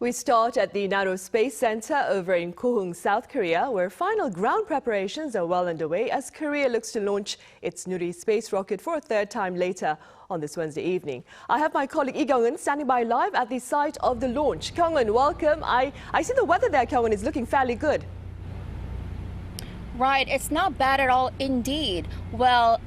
We start at the Naro Space Center over in Goheung, South Korea, where final ground preparations are well underway as Korea looks to launch its Nuri space rocket for a third time later on this Wednesday evening. I have my colleague Lee Kyung-eun standing by live at the site of the launch. Kyung-eun, welcome. I see the weather there, Kyung-eun, is looking fairly good. Right, it's not bad at all indeed. Well,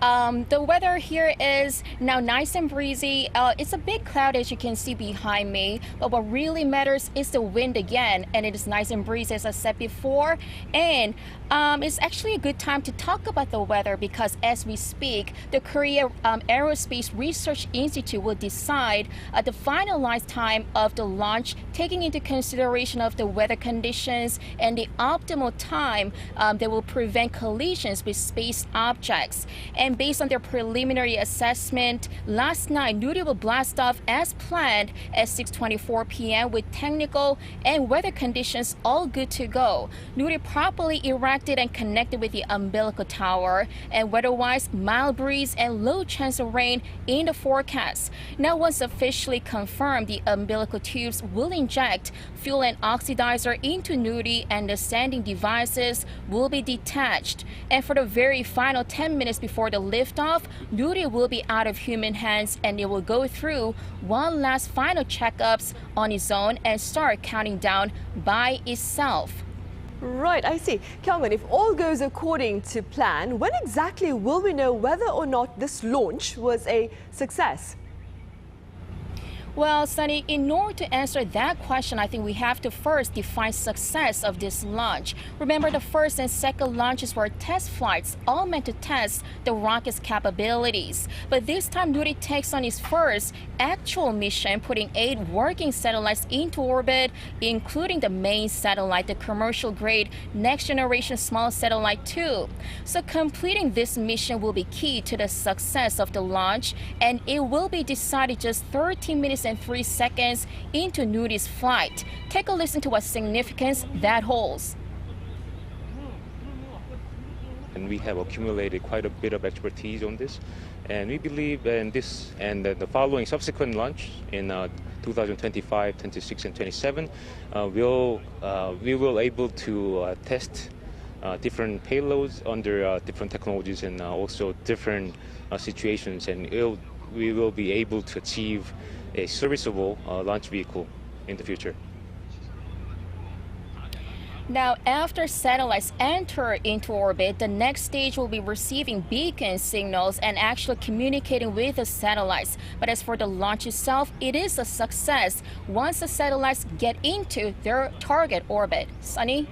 the weather here is now nice and breezy. It's a big cloud as you can see behind me, but what really matters is the wind again, and it is nice and breezy as I said before. And it's actually a good time to talk about the weather because as we speak, the Korea Aerospace Research Institute will decide the finalized time of the launch, taking into consideration of the weather conditions and the optimal time they will prevent collisions with space objects. And based on their preliminary assessment, last night, Nuri will blast off as planned at 6:24 p.m. with technical and weather conditions all good to go. Nuri properly erected and connected with the umbilical tower, and weather-wise, mild breeze and low chance of rain in the forecast. Now, once officially confirmed, the umbilical tubes will inject fuel and oxidizer into Nuri, and the standing devices will be detached. And for the very final 10 minutes before the liftoff, Nuri will be out of human hands and it will go through one last final checkups on its own and start counting down by itself. Right, I see. Kyung-eun, if all goes according to plan, when exactly will we know whether or not this launch was a success? Well, Sunny, in order to answer that question, I think we have to first define success of this launch. Remember, the first and second launches were test flights, all meant to test the rocket's capabilities. But this time, Nuri takes on its first actual mission, putting 8 working satellites into orbit, including the main satellite, the commercial-grade next-generation small satellite 2. So completing this mission will be key to the success of the launch, and it will be decided just 13 minutes and 3 seconds into Nuri's flight. Take a listen to what significance that holds. And we have accumulated quite a bit of expertise on this, and we believe in this and the following subsequent launch in 2025, 26, and 27, we will able to test different payloads under different technologies and also different situations, and we will be able to achieve a serviceable launch vehicle in the future. Now, after satellites enter into orbit, the next stage will be receiving beacon signals and actually communicating with the satellites. But as for the launch itself, it is a success once the satellites get into their target orbit. Sunny?